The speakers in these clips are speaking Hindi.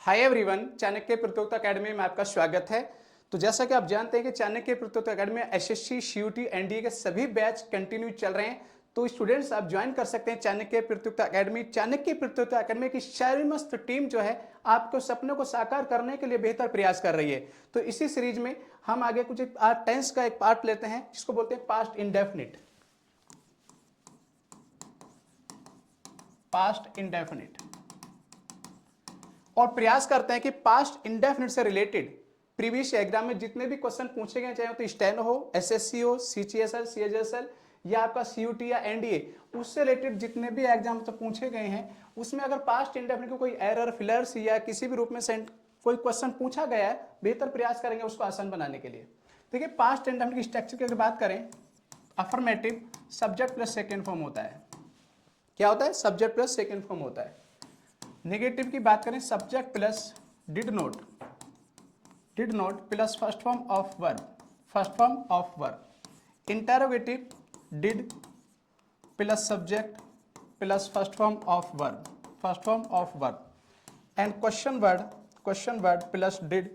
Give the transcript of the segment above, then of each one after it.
हाय एवरीवन, चाणक्य प्रतियोगिता अकेडमी में आपका स्वागत है। तो जैसा कि आप जानते हैं कि चाणक्य प्रतियोगिता अकेडमी में एसएससी, सीयूटी, एनडीए के सभी बैच कंटिन्यू चल रहे हैं। तो स्टूडेंट्स आप ज्वाइन कर सकते हैं चाणक्य प्रतियोगिता अकेडमी। चाणक्य प्रतियोगिता अकेडमी की सर्वमस्त टीम जो है आपको सपनों को साकार करने के लिए बेहतर प्रयास कर रही है। तो इसी सीरीज में हम आगे कुछ टेंस का एक पार्ट लेते हैं जिसको बोलते हैं पास्ट इंडेफिनिट। पास्ट इंडेफिनिट और प्रयास करते हैं कि पास्ट इंडेफिनिट से रिलेटेड प्रीवियस एग्जाम में जितने भी क्वेश्चन पूछे गए, चाहे तो स्टेनो हो, एसएससी हो, सीजीएसएल, सीएचएसएल या आपका सीयूटी या एनडीए, उससे रिलेटेड जितने भी एग्जाम तो पूछे गए हैं, उसमें अगर पास्ट इंडेफिनिट को कोई एरर, फिलर्स या किसी भी रूप में कोई क्वेश्चन पूछा गया है, बेहतर प्रयास करेंगे उसको आसान बनाने के लिए। देखिए, पास्ट इंडेफिनिट की स्ट्रक्चर की अगर बात करें, affirmative subject plus second form होता है। क्या होता है? सब्जेक्ट प्लस सेकेंड फॉर्म होता है। नेगेटिव की बात करें, subject plus did not plus first form of verb. Interrogative did plus subject plus first form of verb. And question word plus did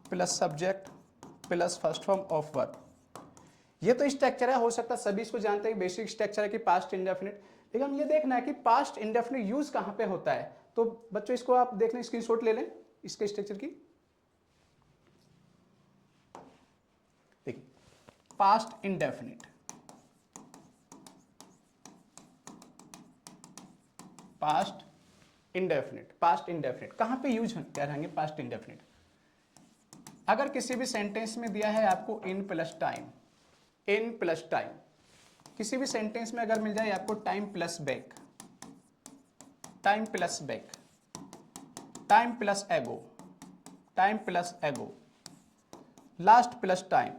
plus subject plus first form of verb. ये तो स्ट्रक्चर है, हो सकता है सभी इसको जानते हैं, बेसिक स्ट्रक्चर है कि पास्ट इंडेफिनिट। लेकिन हम ये देखना है कि पास्ट इंडेफिनिट यूज कहां पे होता है। तो बच्चों इसको आप देख लें, स्क्रीनशॉट ले लें इसके स्ट्रक्चर की। देखिए, पास्ट इंडेफिनिट कहां पे यूज कह रहे हैं? पास्ट इंडेफिनिट अगर किसी भी सेंटेंस में दिया है आपको इन प्लस टाइम, किसी भी सेंटेंस में अगर मिल जाए आपको time plus back, time plus ago, last plus time,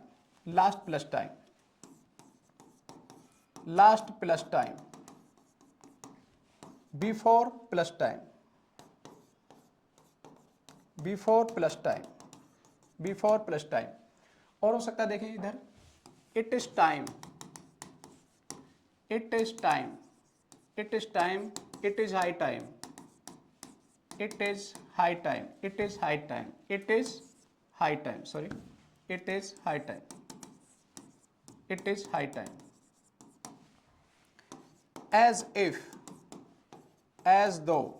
before plus time, और हो सकता है देखें इधर, it is time, it is high time, as if, as though,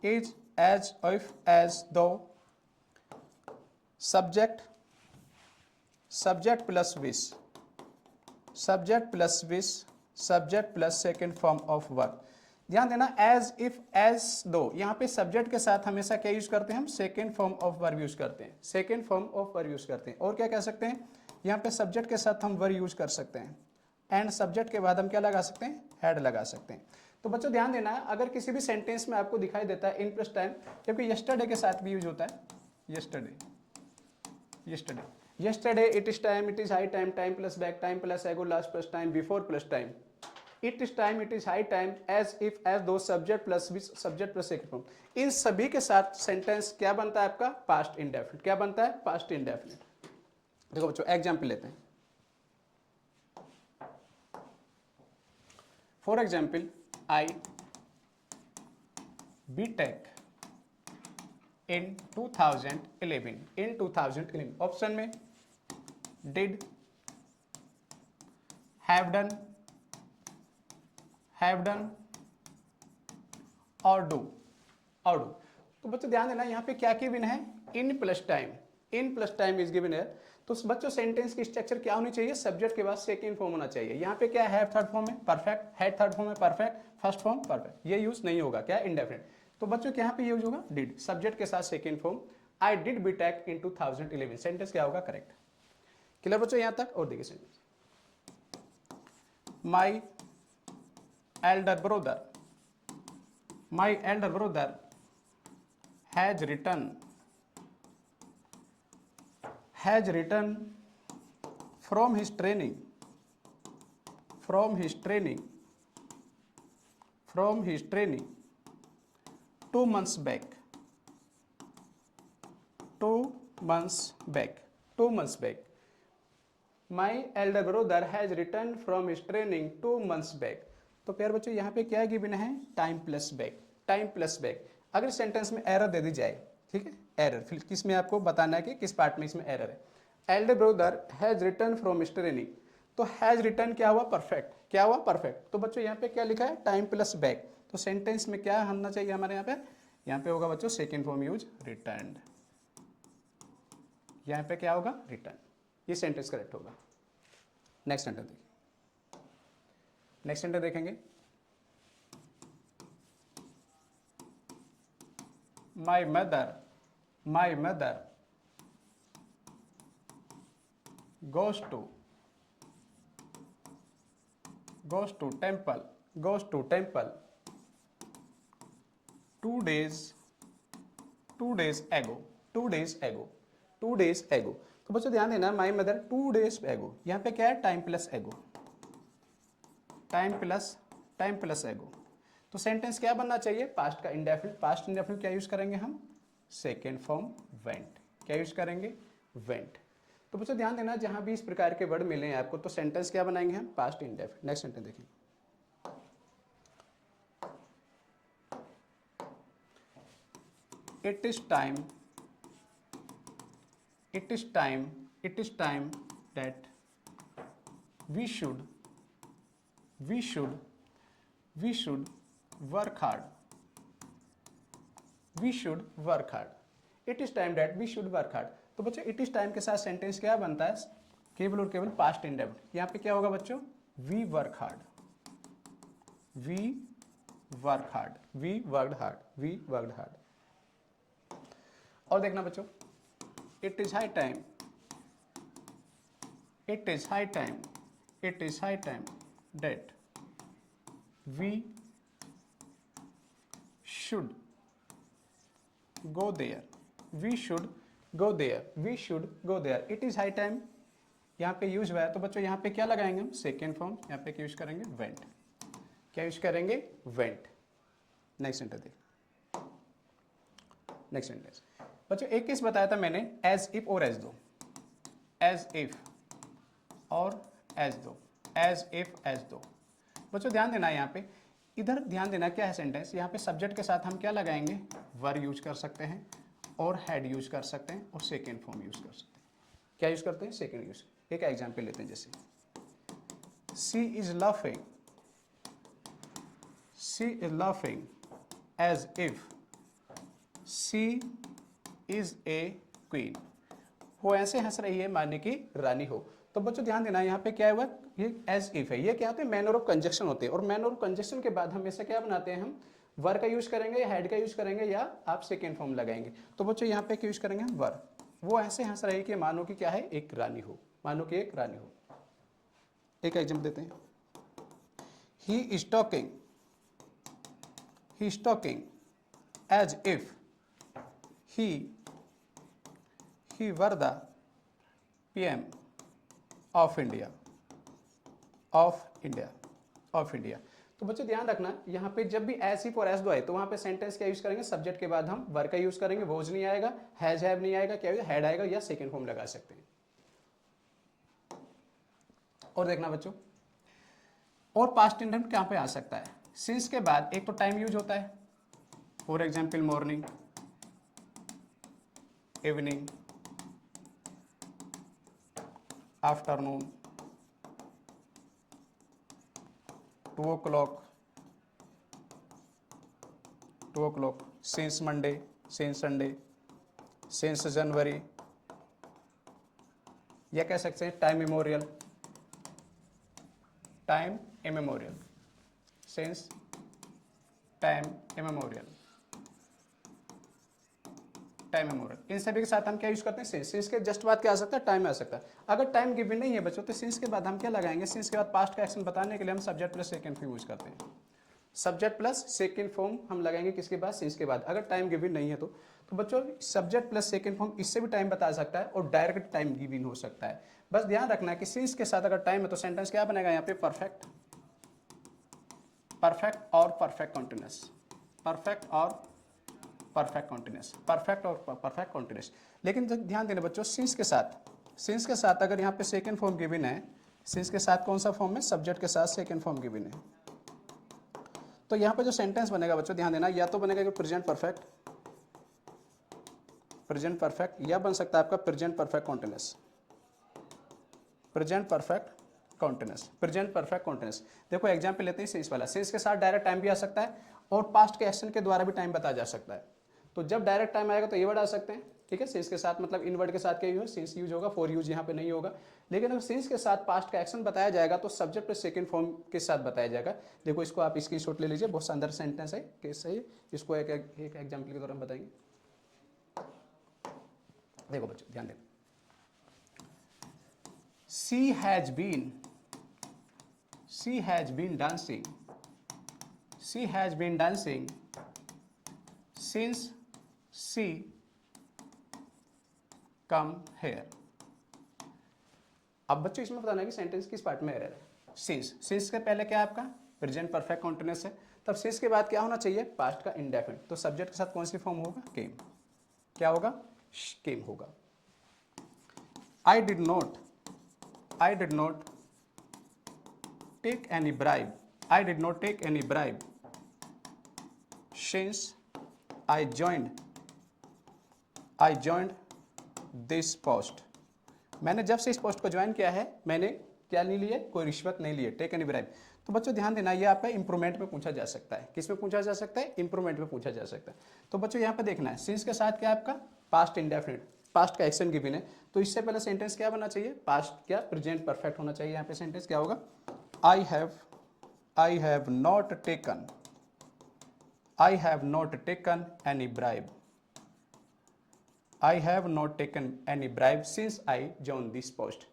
is, as if, as though, subject plus wish, subject plus second form of verb। ध्यान देना, as if, as though, यहाँ पे सब्जेक्ट के साथ हमेशा क्या यूज करते हैं हम? Second form of verb use करते हैं। और क्या कह सकते हैं? यहाँ पे सब्जेक्ट के साथ हम वर्ब यूज कर सकते हैं, एंड सब्जेक्ट के बाद हम क्या लगा सकते हैं? हेड लगा सकते हैं। तो बच्चों ध्यान देना, अगर किसी भी सेंटेंस में आपको दिखाई देता है इन प्लस टाइम, जबकि यस्टरडे के साथ भी यूज होता है। Yesterday, it is time, it is high time, time plus back, time plus ago, last plus time, before plus time, it is time, it is high time, as if, as though, subject plus second form. इन सभी के साथ सेंटेंस क्या बनता है आपका? Past indefinite. क्या बनता है? Past indefinite. देखो बच्चों, एग्जाम्पल लेते हैं। For example, I BTech in 2011। Option में did, have done और do। तो बच्चों ध्यान देना, यहाँ पे क्या गिवन है? In plus time is given है। तो बच्चों सेंटेंस की स्ट्रक्चर क्या होनी चाहिए? सब्जेक्ट के बाद सेकंड फॉर्म होना चाहिए। यहाँ पे क्या है? थर्ड फॉर्म में परफेक्ट, हेड थर्ड फॉर्म में परफेक्ट, फर्स्ट फॉर्म परफेक्ट, ये यूज नहीं होगा। क्या? इंडेफिनिट। तो बच्चों यहाँ पे यूज होगा डिड, सब्जेक्ट के साथ second form. I did BTech in 2011। Sentence क्या होगा? करेक्ट। क्लियर बच्चों यहाँ तक? और देखिए sentence, my elder brother has return from his training 2 months back। My elder brother has returned from his training 2 months back। तो प्यार बच्चों यहाँ पे क्या गिवन है? Time plus back. अगर सेंटेंस में एरर दे दी जाए, ठीक है, एरर, फिर किस में आपको बताना है कि किस पार्ट में इसमें एरर है। Elder brother has return from mister any, तो हैज रिटर्न क्या हुआ, परफेक्ट, क्या हुआ, परफेक्ट। तो बच्चों यहाँ पे क्या लिखा है, टाइम प्लस बैक, तो सेंटेंस में क्या होना चाहिए हमारे यहाँ पे होगा बच्चों सेकेंड फॉर्म यूज रिटर्न, यहाँ पे क्या होगा, रिटर्न, ये सेंटेंस करेक्ट होगा। नेक्स्ट सेंटेंस देखिए, नेक्स्ट सेंटेंस देखेंगे, my mother goes to temple 2 days ago। तो बच्चों ध्यान देना, माई मदर 2 days ago, यहाँ पे क्या है, टाइम प्लस एगो, टाइम प्लस एगो। तो सेंटेंस क्या बनना चाहिए, पास्ट का इंडेफिनिट, पास्ट इंडेफिनिट क्या यूज करेंगे हम, सेकेंड फॉर्म वेंट, क्या यूज करेंगे, वेंट। तो बच्चों ध्यान देना, जहां भी इस प्रकार के वर्ड मिले हैं आपको, तो सेंटेंस क्या बनाएंगे हम, पास्ट इंडेफिनिट। नेक्स्ट सेंटेंस देखिए, it is time that we should work hard, it is time that we should work hard. तो बच्चों इट इज टाइम के साथ सेंटेंस क्या बनता है, केवल और केवल पास्ट इंडेफिनिट। यहाँ पे क्या होगा बच्चों, we work hard, we worked hard. और देखना बच्चों, it is high time that we should go there, we should go there, it is high time यहाँ पे यूज हुआ है। तो बच्चों यहाँ पे क्या लगाएंगे हम, सेकेंड फॉर्म, यहाँ पे क्या यूज करेंगे, वेंट, क्या यूज करेंगे, वेंट। नेक्स्ट सेंटेंस देख, नेक्स्ट सेंटेंस बच्चों, एक केस बताया था मैंने, एज इफ और एज दो, एज इफ और एज दो, एज इफ एज दो। बच्चों ध्यान देना, यहाँ पे इधर ध्यान देना, क्या है सेंटेंस, यहाँ पे सब्जेक्ट के साथ हम क्या लगाएंगे, वर यूज कर सकते हैं और हैड यूज कर सकते हैं और सेकेंड फॉर्म यूज कर सकते हैं। क्या यूज करते हैं, सेकेंड यूज। एक एग्जाम्पल लेते हैं, जैसे she is laughing as if she is a queen, वो ऐसे हंस रही है माने की रानी हो। तो बच्चों ध्यान देना, यहाँ पे क्या हुआ, ये एज इफ है, ये क्या होते हैं, मैनर ऑफ कंजक्शन होते हैं, और मैनर ऑफ कंजक्शन के बाद हमेशा क्या बनाते हैं हम, वर का यूज करेंगे या हेड का यूज करेंगे या आप सेकेंड फॉर्म लगाएंगे। तो बच्चों यहाँ पे क्या यूज करेंगे हम, वर। वो ऐसे हंस रही है कि मानो कि क्या है, एक रानी हो, मानो कि एक रानी हो। एक एग्जाम्पल देते हैं, he is talking as if he were the PM of India. तो बच्चों ध्यान रखना, यहाँ पे जब भी एज इफ और एज दो आए, तो वहां पे सेंटेंस क्या यूज करेंगे, सब्जेक्ट के बाद हम वर का यूज करेंगे, वोज नहीं आएगा, हैज हैव नहीं आएगा, क्या हेड आएगा, या सेकेंड फॉर्म लगा सकते हैं। और देखना बच्चों, और पास्ट इंडेफिनिट कहाँ पे आ सकता है, सिंस के बाद एक तो टाइम यूज होता है, for example morning, evening, afternoon, 2 o'clock, since Monday, since Sunday, since January, या कह सकते हैं टाइम इमोरियल, since टाइम इमोरियल। इन सभी के साथ हम क्या यूज करते हैं, सिंस के जस्ट बाद क्या आ सकता है, टाइम आ सकता है। अगर टाइम गिवन नहीं है बच्चों, तो सिंस के बाद हम क्या लगाएंगे, सिंस के बाद पास्ट का एक्शन बताने के लिए हम subject plus second form use करते हैं। सब्जेक्ट प्लस सेकंड फॉर्म हम लगाएंगे किसके बाद, सिंस के बाद, अगर टाइम गिवन नहीं है तो बच्चों सब्जेक्ट प्लस सेकंड फॉर्म इससे भी टाइम बता सकता है और डायरेक्ट टाइम गिवन हो सकता है। बस ध्यान रखना है कि सिंस के साथ अगर टाइम है तो सेंटेंस क्या बनेगा यहाँ पे, परफेक्ट और परफेक्ट कॉन्टिन्यूस। लेकिन ध्यान देना बच्चों, सिंस के साथ अगर यहाँ पे सेकंड फॉर्म गिवन है, सिंस के साथ कौन सा फॉर्म है, सब्जेक्ट के साथ सेकंड फॉर्म गिवन है, तो यहाँ पे जो सेंटेंस बनेगा बच्चों ध्यान देना, या तो बनेगा कि प्रेजेंट परफेक्ट, या बन सकता है आपका प्रेजेंट परफेक्ट कॉन्टिन्यूअस। देखो एग्जाम्पल लेते हैं सेंस वाला। सेंस के साथ डायरेक्ट टाइम भी आ सकता है और पास्ट के एक्शन के द्वारा भी टाइम बताया जा सकता है। तो जब डायरेक्ट टाइम आएगा तो ये वर्ड आ सकते हैं, ठीक है। सेंस के साथ मतलब इन वर्ड के साथ क्या यूज, सेंस यूज होगा, फॉर यूज यहाँ पे नहीं होगा। लेकिन अगर सेंस के साथ पास्ट का एक्शन बताया जाएगा तो सब्जेक्ट प्लस सेकंड फॉर्म के साथ बताया जाएगा। देखो इसको आप इसकी शॉट ले लीजिए, बहुत शानदार सेंटेंस है, कैसे है इसको एक एग्जाम्पल के दौरान बताएंगे। देखो बच्चों ध्यान देना, She has been dancing since she come here। अब बच्चों इसमें बताना है कि सेंटेंस किस पार्ट में एरर है। सिंस के पहले क्या है आपका प्रेजेंट परफेक्ट कॉन्टिन्यूअस है, तब सिंस के बाद क्या होना चाहिए, पास्ट का इंडेफिनिट। तो सब्जेक्ट के साथ कौन सी फॉर्म होगा, केम। क्या होगा, केम होगा। I did not take any bribe since I joined this post। मैंने जब से इस पोस्ट को ज्वाइन किया है मैंने क्या नहीं लिया, कोई रिश्वत नहीं लिए, टेक एनी ब्राइब। तो बच्चों ध्यान देना, ये आपका इंप्रूवमेंट में पूछा जा सकता है। किस में पूछा जा सकता है, इंप्रूवमेंट में पूछा जा सकता है। तो बच्चों यहाँ पे देखना है, सिंस के साथ क्या है आपका पास्ट इंडेफिनिट, पास्ट का एक्शन गिवन है। तो इससे पहले सेंटेंस क्या बनना चाहिए, पास्ट क्या प्रेजेंट परफेक्ट होना चाहिए। यहाँ पे सेंटेंस क्या होगा, I have not taken any bribe. I have not taken any bribe since I joined this post।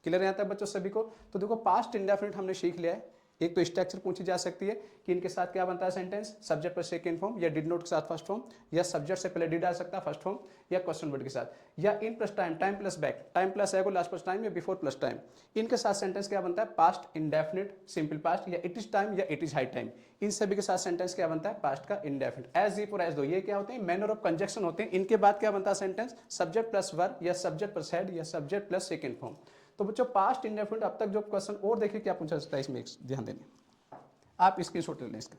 Clear यहाँ तक बच्चों सभी को। तो देखो पास्ट इंडेफिनिट हमने सीख लिया है। एक तो स्ट्रक्चर पूछी जा सकती है कि इनके साथ क्या बनता है सेंटेंस, सब्जेक्ट पर सेकंड फॉर्म, या डिड नॉट के साथ फर्स्ट फॉर्म, या सब्जेक्ट से पहले डिड आ सकता है फर्स्ट फॉर्म, या क्वेश्चन वर्ड के साथ, या in plus time, time plus back, time plus ago last plus time, या बिफोर प्लस टाइम। इनके साथ सेंटेंस क्या बनता है, पास्ट इंडेफिनिट सिंपल पास्ट, या इट इज टाइम, या इट इज हाई टाइम। इन सभी के साथ सेंटेंस क्या बनता है, पास्ट का इंडेफिनिट। एज इफ और एज दो ये क्या होते हैं, मैनर ऑफ कंजक्शन होते हैं। इनके बाद क्या बनता है सेंटेंस, सब्जेक्ट प्लस वर्ब, या सब्जेक्ट प्लस हेड, या सब्जेक्ट प्लस सेकंड फॉर्म। तो बच्चों पास्ट इंडेफिनिट अब तक जो क्वेश्चन और देखिए क्या पूछा जाता है इसमें, ध्यान देने, आप स्क्रीनशॉट ले लें इसका।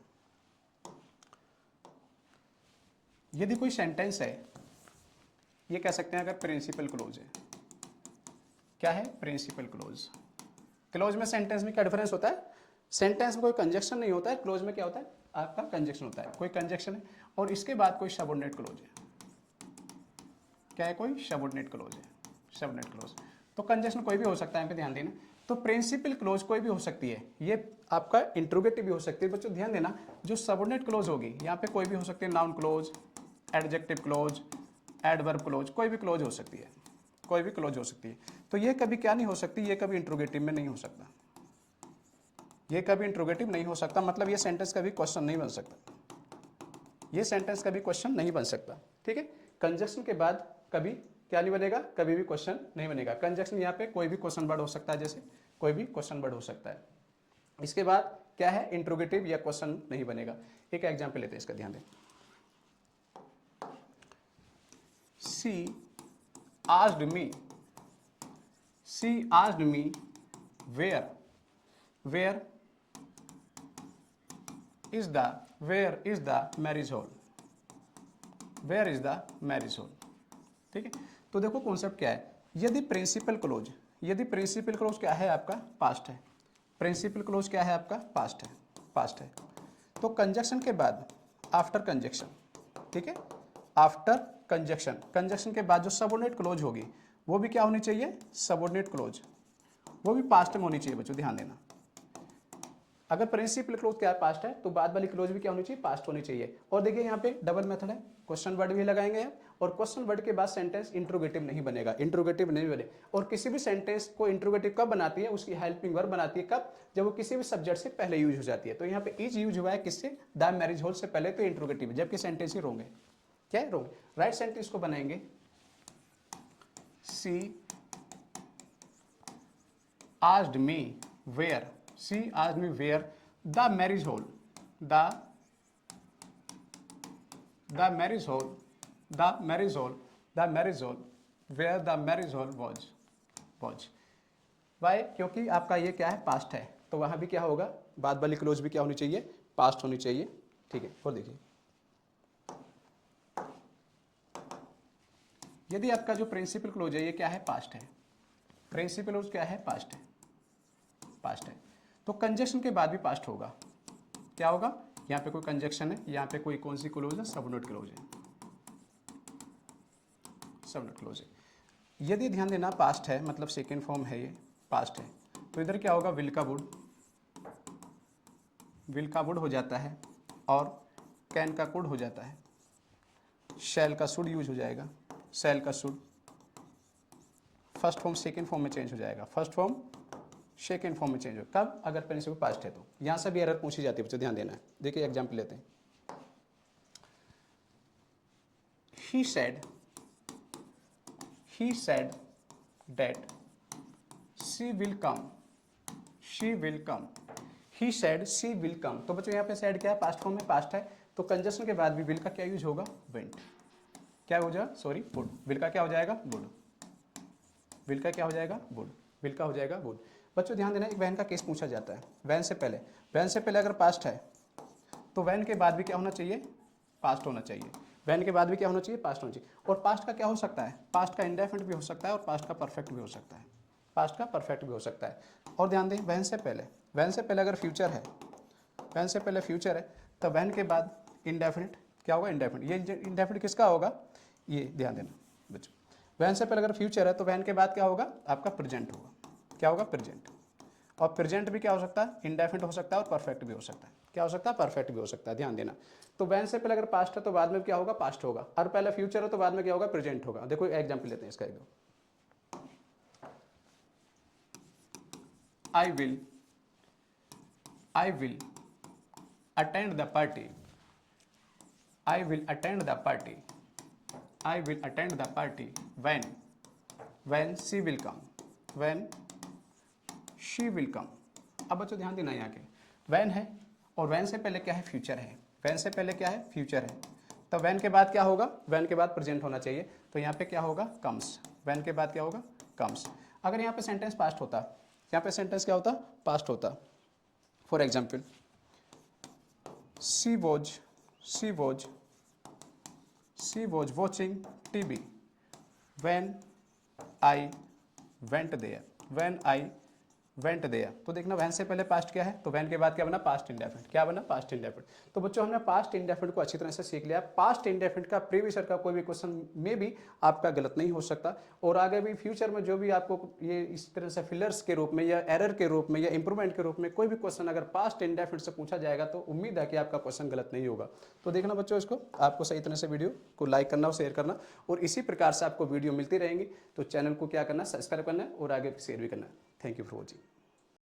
यदि कोई सेंटेंस है, ये कह सकते हैं अगर प्रिंसिपल क्लोज है, क्या है प्रिंसिपल क्लोज। क्लोज में सेंटेंस में क्या डिफरेंस होता है, सेंटेंस में कोई कंजक्शन नहीं होता है, क्लोज में क्या होता है आपका कंजक्शन होता है। कोई कंजक्शन है और इसके बाद कोई सबऑर्डिनेट क्लोज है, क्या है, कोई सबऑर्डिनेट क्लोज है, सबऑर्डिनेट क्लोज। तो कंजक्शन कोई भी हो सकता है, यहाँ पे ध्यान देना। तो प्रिंसिपल क्लोज कोई भी हो सकती है, ये आपका इंट्रोगेटिव भी हो सकती है। बच्चों ध्यान देना, जो सबऑर्डिनेट क्लोज होगी यहाँ पे कोई भी हो सकती है, noun close, adjective close, adverb close, कोई भी क्लोज हो सकती है, कोई भी क्लोज हो सकती है। तो ये कभी क्या नहीं हो सकती, ये कभी इंट्रोगेटिव में नहीं हो सकता, ये कभी इंट्रोगेटिव नहीं हो सकता। मतलब ये सेंटेंस कभी क्वेश्चन नहीं बन सकता, ये सेंटेंस कभी क्वेश्चन नहीं बन सकता, ठीक है। कंजक्शन के बाद कभी क्या नहीं बनेगा, कभी भी क्वेश्चन नहीं बनेगा। कंजक्शन यहाँ पे कोई भी क्वेश्चन वर्ड हो सकता है, जैसे कोई भी क्वेश्चन वर्ड हो सकता है। इसके बाद क्या है, इंट्रोगेटिव या क्वेश्चन नहीं बनेगा। एक एग्जांपल लेते हैं इसका, ध्यान दें। She asked me where is the marriage hall, where is the marriage hall, ठीक है। तो देखो कॉन्सेप्ट क्या है, यदि प्रिंसिपल क्लोज क्या है आपका पास्ट है, प्रिंसिपल क्लोज क्या है आपका पास्ट है। तो कंजक्शन के बाद आफ्टर कंजक्शन, ठीक है, आफ्टर कंजक्शन के बाद जो सबऑर्डिनेट क्लोज होगी वो भी क्या होनी चाहिए, सबऑर्डिनेट क्लोज, वो भी पास्ट में होनी चाहिए। बच्चों ध्यान देना, अगर प्रिंसिपल क्लोज क्या है पास्ट है, तो बाद वाली क्लोज भी क्या होनी चाहिए, पास्ट होनी चाहिए। और देखिए यहाँ पे डबल मेथड है, क्वेश्चन वर्ड भी लगाएंगे आप, और क्वेश्चन वर्ड के बाद सेंटेंस इंट्रोगेटिव नहीं बनेगा, इंट्रोगेटिव नहीं बने। और किसी भी सेंटेंस को इंट्रोगेटिव कब बनाती है, उसकी हेल्पिंग वर्ब बनाती है कब, जब वो किसी भी सब्जेक्ट से पहले यूज हो जाती है। तो यहाँ पे इज यूज हुआ है किससे, द मैरिज हॉल से पहले, तो इंट्रोगेटिव है, जबकि सेंटेंस ही रॉन्ग है। क्या है रॉन्ग, राइट सेंटेंस को बनाएंगे, she asked me where, she asked me where the marriage hall where the marriage hall was। Why? क्योंकि आपका ये क्या है पास्ट है, तो वहां भी क्या होगा, बाद वाली क्लोज भी क्या होनी चाहिए, पास्ट होनी चाहिए, ठीक है। और देखिए यदि आपका जो प्रिंसिपल क्लोज है ये क्या है, पास्ट है, प्रिंसिपल क्लोज क्या है, पास्ट है, पास्ट है, तो कंजक्शन के बाद भी पास्ट होगा, क्या होगा, यहाँ पे कोई कंजक्शन है, यहाँ पे कोई कौन सी क्लोज है, सबनोट क्लोज है, सबनोट क्लोज है। यदि ध्यान देना पास्ट है मतलब सेकेंड फॉर्म है, ये पास्ट है, तो इधर क्या होगा, विल का वुड, विल का वुड हो जाता है और कैन का कुड हो जाता है, शैल का शुड यूज हो जाएगा, शैल का should, first form second form में चेंज हो जाएगा, फर्स्ट फॉर्म सेकेंड फॉर्म में चेंज हो, कब, अगर प्रिंसिपल पास्ट है तो। यहाँ से भी एरर पूछी जाती है बच्चों, ध्यान देना है। देखिए एग्जाम्पल लेते हैं, ही said that she will come, she will come, he said she will come। तो बच्चों यहाँ पे said क्या है, पास्ट फॉर्म में, पास्ट है, तो कंजक्शन के बाद भी will का क्या यूज होगा, went, क्या हो जाएगा, सॉरी would, will का क्या हो जाएगा, would, will का क्या हो जाएगा, would, will का हो जाएगा would। बच्चों ध्यान देना, एक वैन का केस पूछा जाता है, वैन से पहले अगर पास्ट है तो वैन के बाद भी क्या होना चाहिए, पास्ट होना चाहिए, वैन के बाद भी क्या होना चाहिए, पास्ट होना चाहिए। और पास्ट का क्या हो सकता है, पास्ट का इंडेफिनिट भी हो सकता है और पास्ट का परफेक्ट भी हो सकता है, पास्ट का परफेक्ट भी हो सकता है। और ध्यान दें, वैन से पहले अगर फ्यूचर है, वैन से पहले फ्यूचर है, तो वैन के बाद इंडेफिनिट क्या होगा, इंडेफिनिट, ये इंडेफिनिट किसका होगा, ये ध्यान देना बच्चों, वैन से पहले अगर फ्यूचर है तो वैन के बाद क्या होगा, आपका प्रेजेंट होगा, क्या होगा, प्रेजेंट। और प्रेजेंट भी क्या हो सकता है, इंडेफिनिट हो सकता है और परफेक्ट भी हो सकता है, क्या हो सकता है, परफेक्ट भी हो सकता है, ध्यान देना। तो वैन से पहले अगर पास्ट है तो बाद में क्या होगा, पास्ट होगा, और पहले फ्यूचर है तो बाद में क्या होगा, प्रेजेंट होगा। देखो एग्जांपल लेते हैं इसका एक दो, I will attend the party, I will attend the party, I will attend the party when she will come, when she will come. अब बच्चों ध्यान देना, यहाँ के वैन है और वैन से पहले क्या है, फ्यूचर है, वैन से पहले क्या है, फ्यूचर है, तो वैन के बाद क्या होगा, वैन के बाद प्रेजेंट होना चाहिए, तो यहाँ पे क्या होगा, कम्स, वैन के बाद क्या होगा, कम्स। अगर यहाँ पे सेंटेंस पास्ट होता, यहाँ पे सेंटेंस क्या होता, पास्ट होता। For example, she was watching TV when I went there, तो देखना वैन से पहले पास्ट क्या है, तो वैन के बाद क्या बना, पास्ट इंडेफिनिट, क्या बना, पास्ट इंडेफिनिट। तो बच्चों हमने पास्ट इंडेफिनिट को अच्छी तरह से सीख लिया। पास्ट इंडेफिनिट का प्रीवियस ईयर का कोई भी क्वेश्चन में भी आपका गलत नहीं हो सकता, और आगे भी फ्यूचर में जो भी आपको ये इस तरह से फिलर्स के रूप में या एरर के रूप में या इंप्रूवमेंट के रूप में कोई भी क्वेश्चन अगर पास्ट इंडेफिनिट से पूछा जाएगा तो उम्मीद है कि आपका क्वेश्चन गलत नहीं होगा। तो देखना बच्चों, इसको आपको सही तरह से वीडियो को लाइक करना और शेयर करना, और इसी प्रकार से आपको वीडियो मिलती रहेंगी। तो चैनल को क्या करना, सब्सक्राइब करना और आगे शेयर भी करना। Thank you for watching.